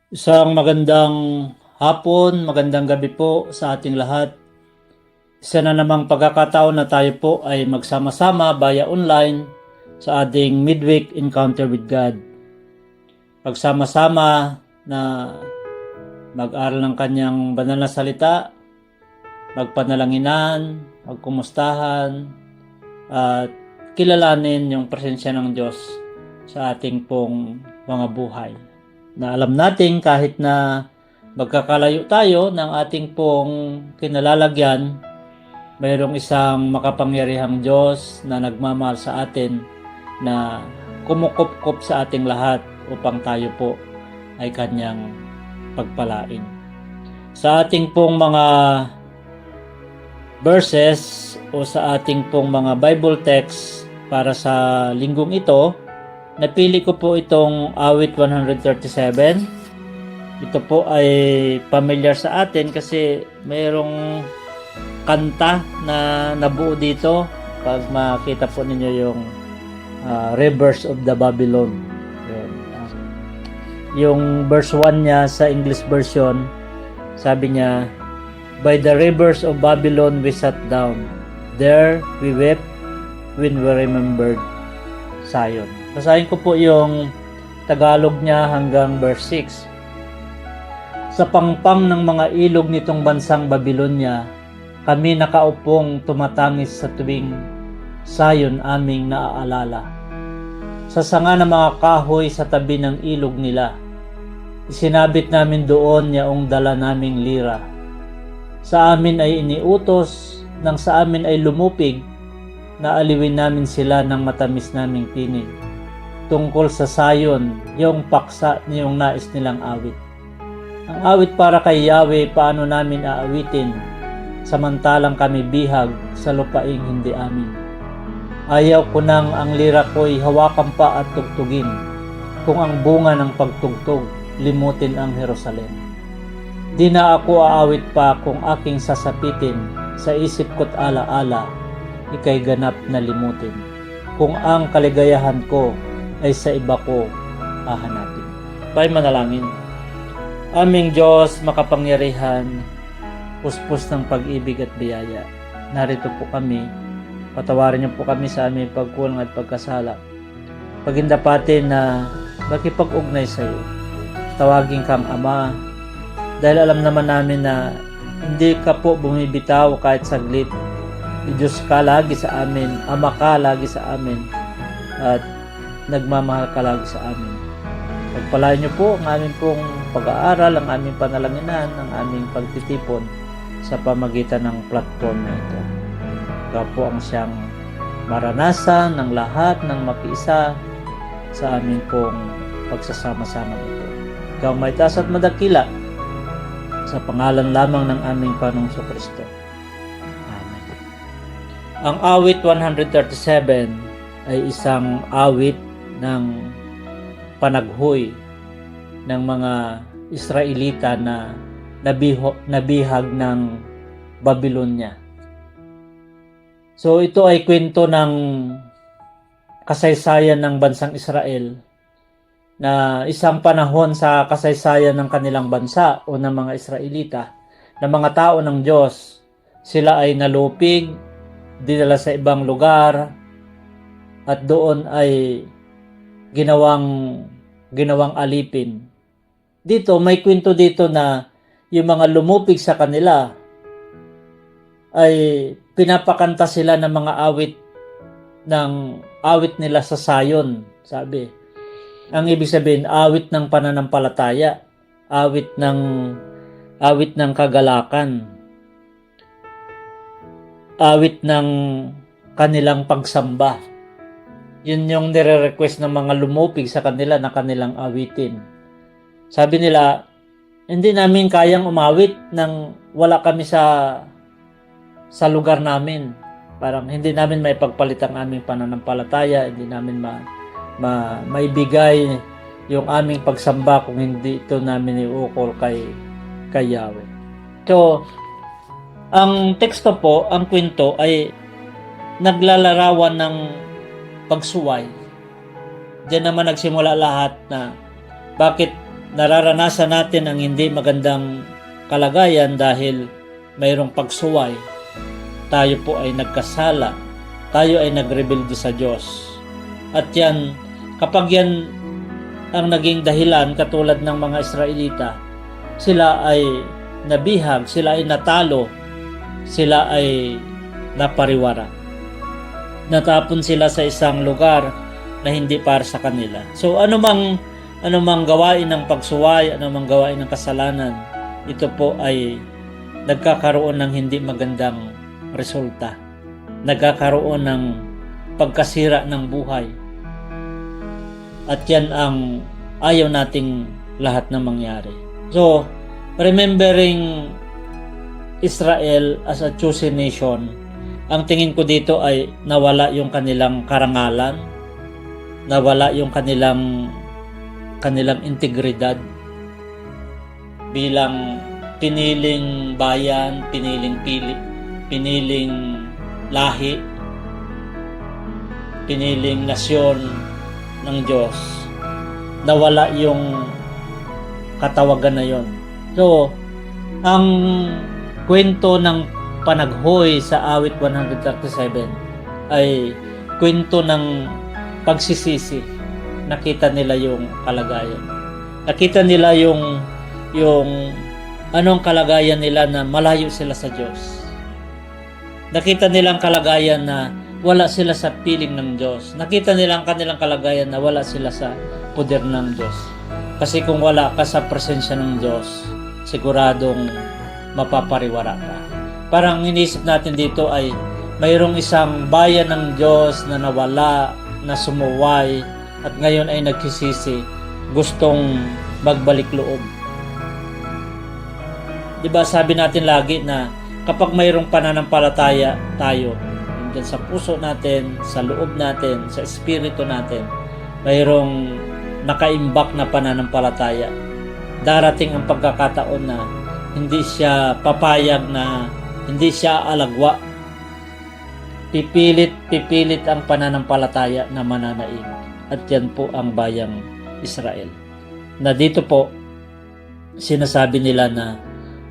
Isang magandang hapon, magandang gabi po sa ating lahat. Isa na namang pagkakataon na tayo po ay magsama-sama via online sa ating midweek encounter with God. Pagsama-sama na mag-aral ng kanyang banal na salita, magpanalanginan, magkumustahan, at kilalanin yung presensya ng Diyos sa ating pong mga buhay. Na alam natin kahit na magkakalayo tayo ng ating pong kinalalagyan, mayroong isang makapangyarihang Diyos na nagmamahal sa atin na kumukup-kup sa ating lahat upang tayo po ay kanyang pagpalain. Sa ating pong mga verses o sa ating pong mga Bible text para sa linggong ito, napili ko po itong awit 137. Ito po ay familiar sa atin kasi mayroong kanta na nabuo dito pag makita po ninyo yung Rivers of the Babylon. Yung verse 1 niya sa English version, sabi niya, "By the rivers of Babylon we sat down. There we wept when we remembered Zion." Basahin ko po yung Tagalog niya hanggang verse 6. "Sa pangpang ng mga ilog nitong bansang Babylonia, kami nakaupong tumatangis sa tuwing Zion aming naaalala. Sa sanga ng mga kahoy sa tabi ng ilog nila, isinabit namin doon yaong dala naming lira. Sa amin ay iniutos, nang sa amin ay lumupig, na aliwin namin sila ng matamis naming tinig. Tungkol sa Zion, yung paksa niyong nais nilang awit. Ang awit para kay Yahweh, paano namin aawitin, samantalang kami bihag sa lupaing hindi amin. Ayaw ko nang ang lira ko'y hawakan pa at tugtugin, kung ang bunga ng pagtugtog, limutin ang Jerusalem. Di na ako aawit pa kung aking sasapitin, sa isip ko't alaala, ika'y ganap na limutin. Kung ang kaligayahan ko ay sa iba ko hahanapin." Tayo manalangin. Aming Diyos makapangyarihan, puspos ng pag-ibig at biyaya, narito po kami. Patawarin niyo po kami sa aming pagkulang at pagkasala. Pagindapatin na makipag-ugnay sa iyo. Tawagin kang Ama, dahil alam naman namin na hindi ka po bumibitaw kahit saglit. Diyos ka lagi sa amin, Ama ka lagi sa amin, at nagmamahal ka lagi sa amin. Pagpalain niyo po ang aming pong pag-aaral, ang aming panalanginan, ang aming pagtitipon sa pamagitan ng platform na ito. Ikaw po ang siyang maranasan ng lahat ng makiisa sa aming pong pagsasama-sama ito. Ikaw may taas at madakila, sa pangalan lamang ng aming Panginoong Kristo. Amen. Ang awit 137 ay isang awit ng panaghoy ng mga Israelita na nabihag ng Babylonia. So ito ay kwento ng kasaysayan ng bansang Israel, na isang panahon sa kasaysayan ng kanilang bansa o ng mga Israelita, na mga tao ng Diyos, sila ay nalupig, dinala sa ibang lugar, at doon ay ginawang alipin. Dito, may kwento dito na yung mga lumupig sa kanila ay pinapakanta sila ng mga awit nila sa Zion, sabi. Ang ibig sabihin, awit ng pananampalataya, awit ng kagalakan, awit ng kanilang pagsamba. Yun yung nire-request ng mga lumupig sa kanila na kanilang awitin. Sabi nila, hindi namin kayang umawit nang wala kami sa lugar namin. Parang hindi namin maipagpalit ang aming pananampalataya, hindi namin maibigay yung aming pagsamba kung hindi ito namin iukol kay Yahweh. So, ang teksto po, ang kwento ay naglalarawan ng pagsuway. Diyan naman nagsimula lahat na bakit nararanasan natin ang hindi magandang kalagayan dahil mayroong pagsuway, tayo po ay nagkasala, tayo ay nagrebelde sa Diyos. At yan, kapag yan ang naging dahilan, katulad ng mga Israelita, sila ay nabihag, sila ay natalo, sila ay napariwara. Natapon sila sa isang lugar na hindi para sa kanila. So anumang gawain ng pagsuway, anumang gawain ng kasalanan, ito po ay nagkakaroon ng hindi magandang resulta. Nagkakaroon ng pagkasira ng buhay. At yan ang ayaw nating lahat na mangyari. So, remembering Israel as a chosen nation, ang tingin ko dito ay nawala yung kanilang karangalan, nawala yung kanilang integridad bilang piniling bayan, piniling lahi, piniling nasyon ng Diyos. Nawala yung katawagan na yon. So, ang kwento ng panaghoy sa awit 137 ay kwento ng pagsisisi. Nakita nila yung kalagayan. Nakita nila yung anong kalagayan nila na malayo sila sa Diyos. Nakita nila ang kalagayan na wala sila sa piling ng Diyos. Nakita nila ang kanilang kalagayan na wala sila sa poder ng Diyos. Kasi kung wala ka sa presensya ng Diyos, siguradong mapapariwara ka. Parang inisip natin dito ay mayroong isang bayan ng Diyos na nawala, na sumuway, at ngayon ay nagkisisi, gustong magbalik loob. Diba sabi natin lagi na kapag mayroong pananampalataya tayo, dyan sa puso natin, sa loob natin, sa espiritu natin, mayroong nakaimbak na pananampalataya. Darating ang pagkakataon na hindi siya papayag, na hindi siya alagwa. Pipilit ang pananampalataya na mananaig. At yan po ang bayang Israel. Na dito po, sinasabi nila na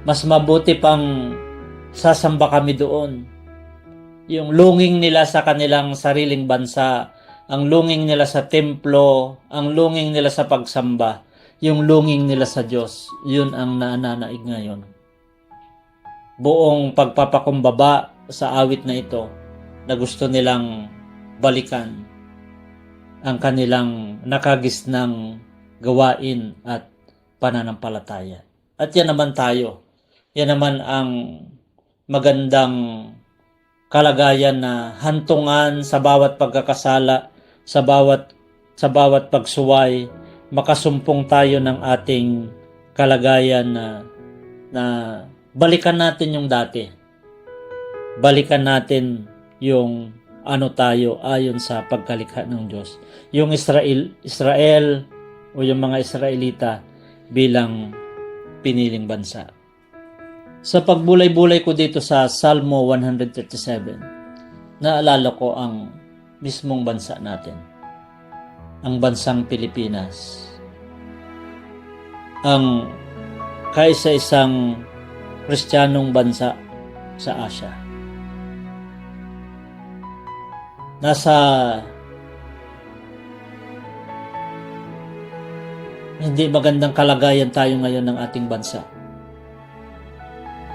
mas mabuti pang sasamba kami doon. Yung longing nila sa kanilang sariling bansa, ang longing nila sa templo, ang longing nila sa pagsamba, yung longing nila sa Diyos, yun ang nananaig ngayon. Buong pagpapakumbaba sa awit na ito na gusto nilang balikan ang kanilang nakagisnang gawain at pananampalataya. At yan naman tayo. Yan naman ang magandang kalagayan na hantungan sa bawat pagkakasala, sa bawat pagsuway, makasumpong tayo ng ating kalagayan na balikan natin yung dati. Balikan natin yung ano tayo ayon sa pagkalikha ng Diyos. Yung Israel o yung mga Israelita bilang piniling bansa. Sa pagbulay-bulay ko dito sa Salmo 137, naalala ko ang mismong bansa natin. Ang bansang Pilipinas. Ang kaisa-isang Kristiyanong bansa sa Asia. Nasa hindi magandang kalagayan tayo ngayon ng ating bansa.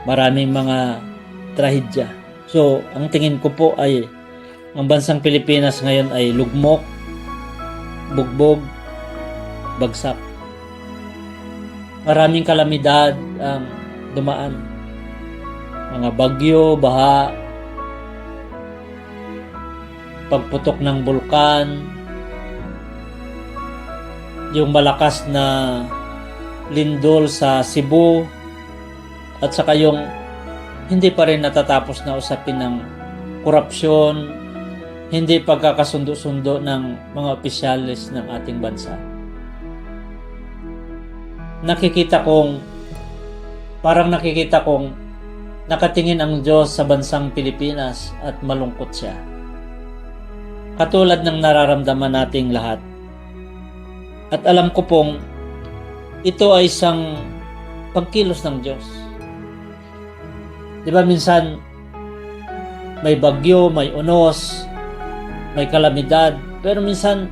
Maraming mga trahedya. So, ang tingin ko po ay ang bansang Pilipinas ngayon ay lugmok, bugbog, bagsak. Maraming kalamidad ang dumaan. Mga bagyo, baha, pagputok ng bulkan, yung malakas na lindol sa Cebu, at saka yung hindi pa rin natatapos na usapin ng korupsyon, hindi pagkakasundo-sundo ng mga opisyalis ng ating bansa. Parang nakikita kong nakatingin ang Diyos sa bansang Pilipinas at malungkot siya. Katulad ng nararamdaman nating lahat. At alam ko pong ito ay isang pagkilos ng Diyos. Di ba minsan may bagyo, may unos, may kalamidad, pero minsan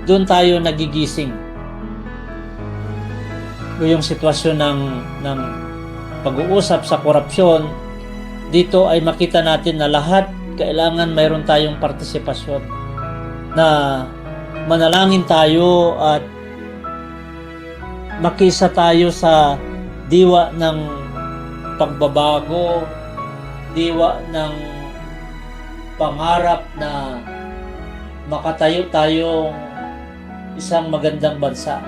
doon tayo nagigising. O yung sitwasyon ng pag-uusap sa korupsyon, dito ay makita natin na lahat kailangan mayroon tayong partisipasyon, na manalangin tayo at makisa tayo sa diwa ng pagbabago, diwa ng pangarap na makatayo tayong isang magandang bansa,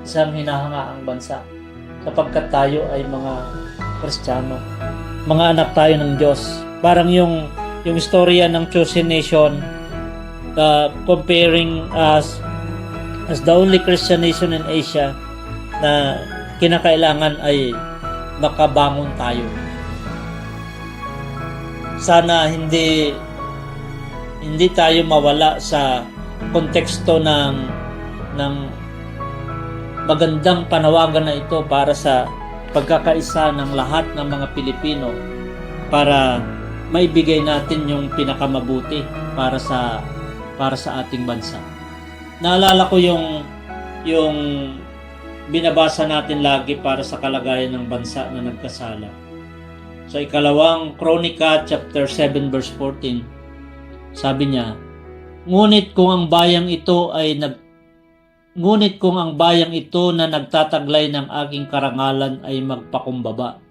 isang hinahangaang bansa, sapagkat tayo ay mga Kristiyano, mga anak tayo ng Diyos. Parang yung istorya ng Chosen Nation, comparing us as the only Christian nation in Asia, na kinakailangan ay makabangon tayo. Sana hindi tayo mawala sa konteksto ng magandang panawagan na ito para sa pagkakaisa ng lahat ng mga Pilipino, para maibigay natin yung pinakamabuti para sa ating bansa. Naalala ko yung binabasa natin lagi para sa kalagayan ng bansa na nagkasala. Sa ikalawang Kronika chapter 7 verse 14, sabi niya, ngunit kung ang bayang ito na nagtataglay ng aking karangalan ay magpakumbaba,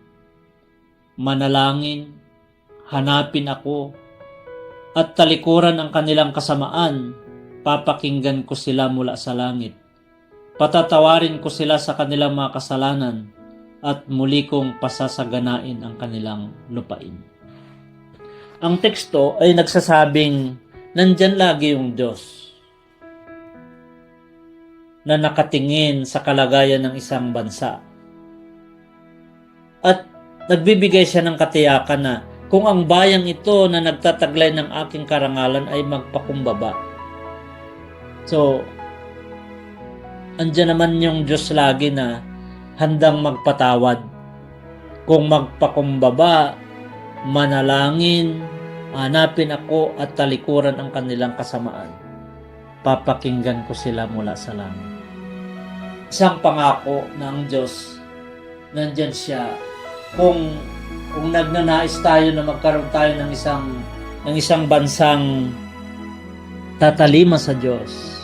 manalangin, hanapin ako, at talikuran ang kanilang kasamaan, papakinggan ko sila mula sa langit. Patatawarin ko sila sa kanilang mga kasalanan at muli kong pasasaganain ang kanilang lupain. Ang teksto ay nagsasabing nandyan lagi yung Diyos na nakatingin sa kalagayan ng isang bansa. At nagbibigay siya ng katiyakan na kung ang bayang ito na nagtataglay ng aking karangalan ay magpakumbaba. So, andyan naman yung Diyos lagi na handang magpatawad. Kung magpakumbaba, manalangin, hanapin ako at talikuran ang kanilang kasamaan, papakinggan ko sila mula sa langit. Isang pangako ng Diyos, nandyan siya. Kung nagnanais tayo na magkaroon tayo ng isang bansang tatalima sa Diyos,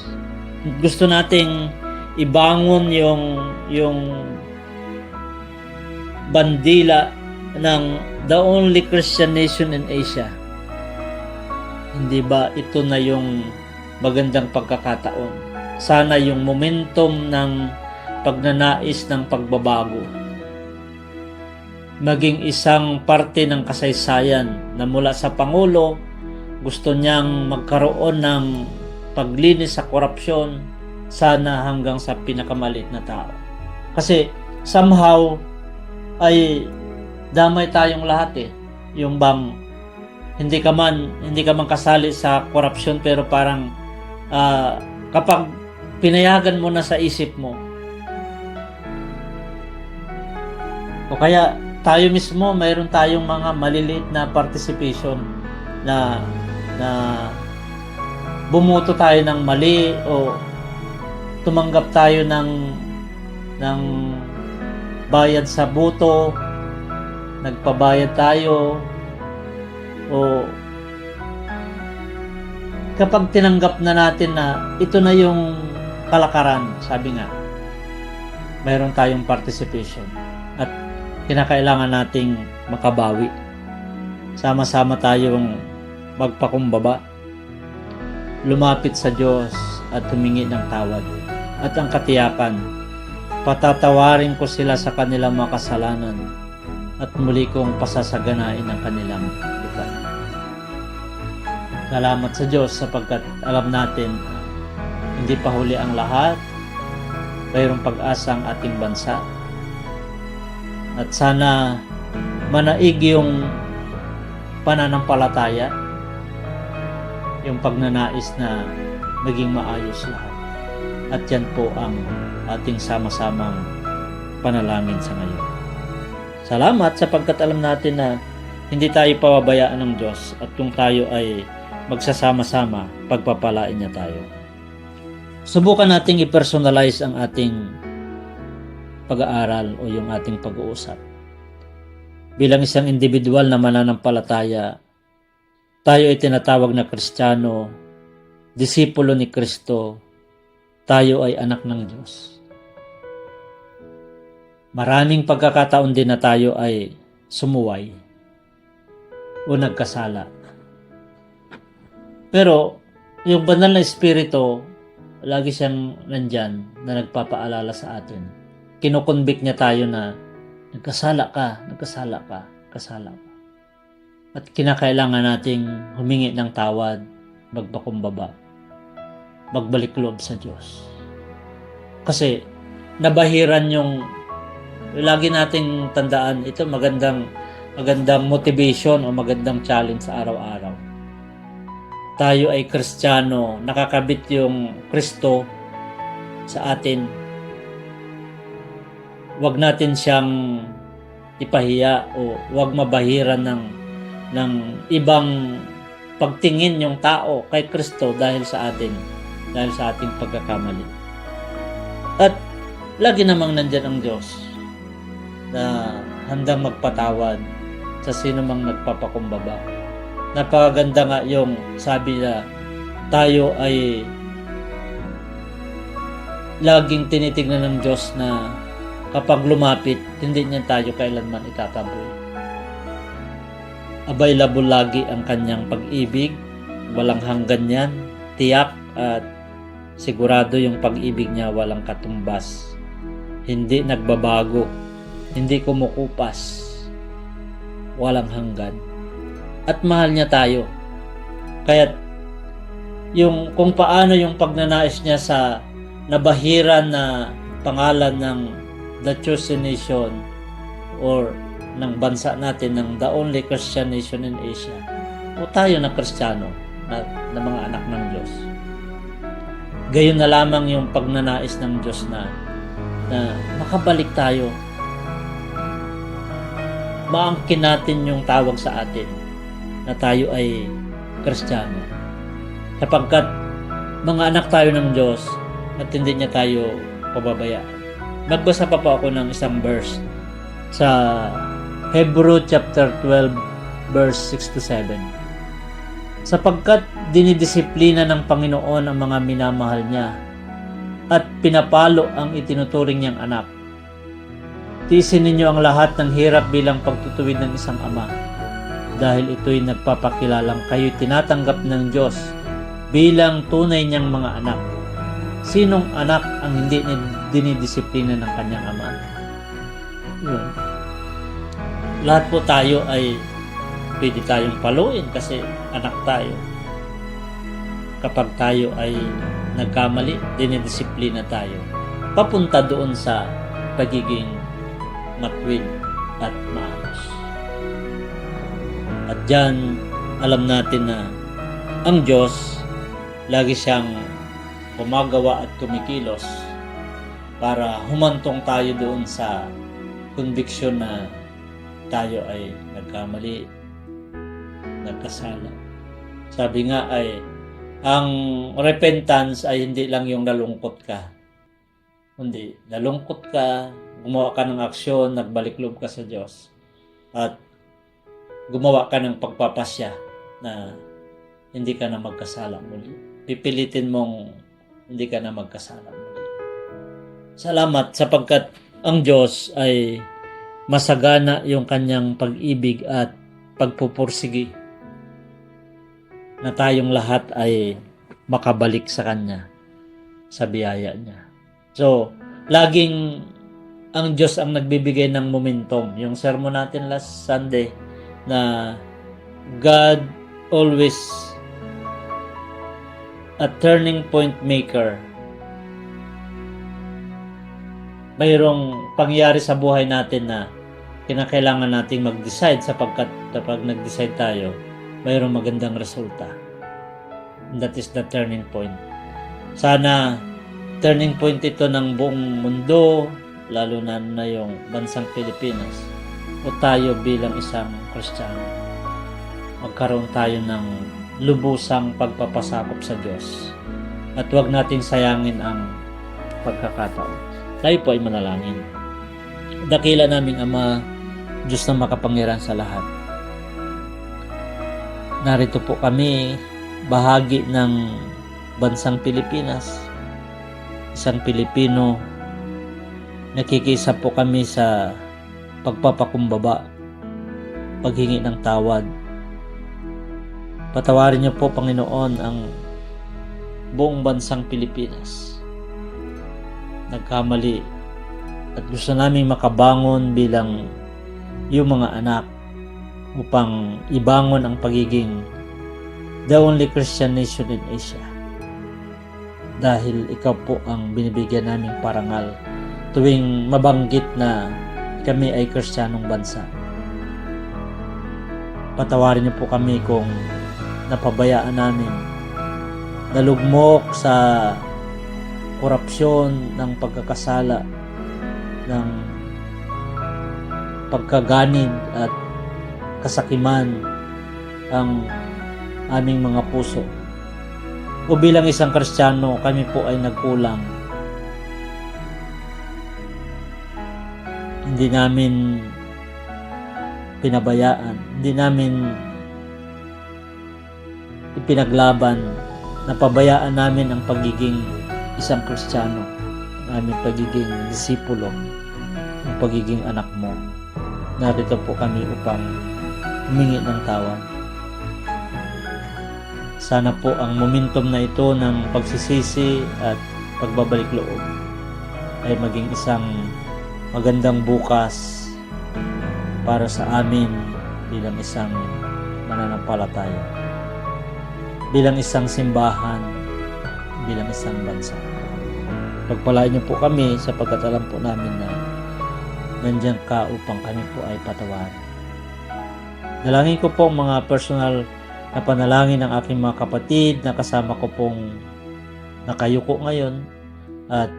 gusto nating ibangon yung bandila ng the only Christian nation in Asia. Hindi ba ito na yung magandang pagkakataon? Sana yung momentum ng pagnanais ng pagbabago maging isang parte ng kasaysayan, na mula sa Pangulo, gusto niyang magkaroon ng paglinis sa korupsyon, sana hanggang sa pinakamaliit na tao. Kasi somehow ay damay tayong lahat yung bang hindi ka man kasali sa korupsyon, pero parang kapag pinayagan mo na sa isip mo, o kaya tayo mismo mayroon tayong mga maliliit na participation na bumoto tayo ng mali, o tumanggap tayo ng bayad sa boto, nagpabayad tayo, o kapag tinanggap na natin na ito na yung kalakaran, sabi nga, mayroon tayong participation at kinakailangan nating makabawi. Sama-sama tayong magpakumbaba, lumapit sa Diyos at humingi ng tawad. At ang katiyakan, patatawarin ko sila sa kanilang mga kasalanan at muli kong pasasaganain ang kanilang lupa. Salamat sa Diyos sapagkat alam natin hindi pa huli ang lahat. Mayroong pag-asa ang ating bansa. At sana manaig yung pananampalataya, yung pagnanais na maging maayos lahat. At yan po ang ating sama-samang panalangin sa ngayon. Salamat sapagkat alam natin na hindi tayo pababayaan ng Diyos at kung tayo ay magsasama-sama, pagpapalain niya tayo. Subukan nating i-personalize ang ating pag-aaral o yung ating pag-uusap. Bilang isang individual na mananampalataya, tayo ay tinatawag na Kristiyano, disipulo ni Kristo, tayo ay anak ng Diyos. Maraming pagkakataon din na tayo ay sumuway o nagkasala. Pero yung banal na Espiritu, lagi siyang nandyan na nagpapaalala sa atin. Kinukonvict niya tayo na nagkasala ka. At kinakailangan nating humingi ng tawad, magpakumbaba, magbalik loob sa Diyos. Kasi nabahiran yung, lagi nating tandaan, ito magandang motivation o magandang challenge sa araw-araw. Tayo ay Kristiyano, nakakabit yung Kristo sa atin. Huwag natin siyang ipahiya o huwag mabahiran ng ibang pagtingin yung tao kay Kristo dahil sa atin, dahil sa ating pagkakamali. At lagi namang nandyan ang Diyos na handang magpatawad sa sino mang nagpapakumbaba. Napakaganda nga yung sabi na tayo ay laging tinitignan ng Diyos na kapag lumapit, hindi niya tayo kailanman itataboy. Available lagi ang kanyang pag-ibig, walang hanggan yan, tiyak at sigurado yung pag-ibig niya walang katumbas. Hindi nagbabago, hindi kumukupas, walang hanggan. At mahal niya tayo. Kaya yung kung paano yung pagnanais niya sa nabahiran na pangalan ng the chosen nation or ng bansa natin, ng the only Christian nation in Asia, o tayo na Kristiyano na mga anak ng Diyos. Gayon na lamang yung pagnanais ng Diyos na makabalik tayo, maangkin natin yung tawag sa atin na tayo ay Kristiyano, sapagkat mga anak tayo ng Diyos at hindi niya tayo pababayaan. Magbasa pa po ako ng isang verse sa Hebrew chapter 12 verse 6 to 7. Sapagkat dinidisiplina ng Panginoon ang mga minamahal niya at pinapalo ang itinuturing niyang anak. Tiisin ninyo ang lahat ng hirap bilang pagtutuwid ng isang ama, dahil ito'y nagpapakilalang kayo'y tinatanggap ng Diyos bilang tunay niyang mga anak. Sinong anak ang hindi dinidisiplina ng kanyang ama? Yun. Lahat po tayo ay pwede tayong paluin kasi anak tayo. Kapag tayo ay nagkamali, dinidisiplina tayo. Papunta doon sa pagiging matwid at maayos. At dyan, alam natin na ang Diyos, lagi siyang gumagawa at kumikilos para humantong tayo doon sa conviction na tayo ay nagkamali, nagkasala. Sabi nga ay, ang repentance ay hindi lang yung nalungkot ka. Hindi, nalungkot ka, gumawa ka ng aksyon, nagbalik loob ka sa Diyos, at gumawa ka ng pagpapasya na hindi ka na magkasala muli. Pipilitin mong hindi ka na magkasala muli. Salamat sapagkat ang Diyos ay masagana yung kanyang pag-ibig at pagpupursigi na tayong lahat ay makabalik sa Kanya sa biyaya Niya. So, laging ang Diyos ang nagbibigay ng momentum. Yung sermon natin last Sunday na God always a turning point maker. Mayroong pangyayari sa buhay natin na kinakailangan nating mag-decide sapagkat kapag nag-decide tayo, mayroong magandang resulta. And that is the turning point. Sana turning point ito ng buong mundo, lalo na yung bansang Pilipinas o tayo bilang isang Kristiyano, magkaroon tayo ng lubusang pagpapasakop sa Diyos at huwag nating sayangin ang pagkakataon. Tayo po ay manalangin. Dakila naming Ama, Diyos na makapangyarihan sa lahat. Narito po kami, bahagi ng bansang Pilipinas, isang Pilipino. Nakikisa po kami sa pagpapakumbaba, paghingi ng tawad. Patawarin niyo po, Panginoon, ang buong bansang Pilipinas. Nagkamali at gusto naming makabangon bilang iyong mga anak upang ibangon ang pagiging the only Christian nation in Asia. Dahil ikaw po ang binibigyan naming parangal tuwing mabanggit na kami ay Kristiyanong bansa. Patawarin niyo po kami kung napabayaan namin, nalugmok sa korupsyon ng pagkakasala, ng pagkaganid at kasakiman ang aming mga puso. O bilang isang Kristiyano, kami po ay nagkulang. Hindi namin pinabayaan, hindi namin ipinaglaban, napabayaan namin ang pagiging isang Kristiyano, ang aming pagiging disipulo, ang pagiging anak mo. Narito po kami upang humingi ng tawad. Sana po ang momentum na ito ng pagsisisi at pagbabalik loob ay maging isang magandang bukas para sa amin bilang isang mananampalataya, bilang isang simbahan, bilang isang bansa. Pagpalain niyo po kami sapagkat alam po namin na nandiyan ka upang kami po ay patawarin. Dalangin ko po ang mga personal na panalangin ng aking mga kapatid na kasama ko pong nakayuko ngayon at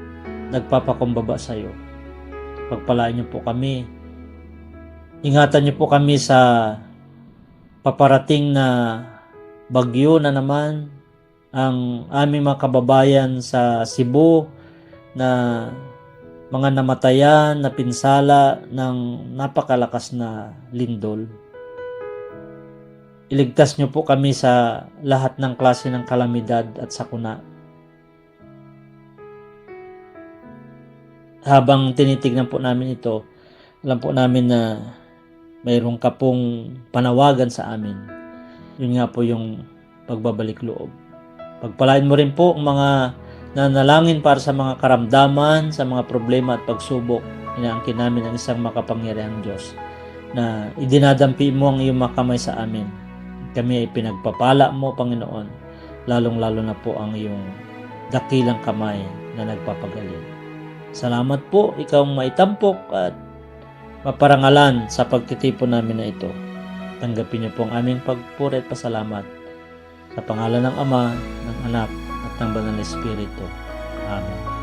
nagpapakumbaba sa iyo. Pagpalain niyo po kami. Ingatan niyo po kami sa paparating na bagyo na naman, ang aming mga kababayan sa Cebu na mga namatayan na pinsala ng napakalakas na lindol. Iligtas niyo po kami sa lahat ng klase ng kalamidad at sakuna. Habang tinitignan po namin ito, alam po namin na mayroon ka pong panawagan sa amin. Yun nga po yung pagbabalik loob. Pagpalain mo rin po ang mga nanalangin para sa mga karamdaman, sa mga problema at pagsubok. Inaangkin namin ang isang makapangyarihang Diyos na idinadampi mo ang iyong makamay sa amin. Kami ay pinagpapala mo, Panginoon, lalong-lalo na po ang iyong dakilang kamay na nagpapagaling. Salamat po, ikaw maitampok at maparangalan sa pagtitipon namin na ito. Tanggapin niyo po ang aming pagpuri at pasalamat sa pangalan ng Ama, ng Anak, at ng Banal na Espiritu. Amen.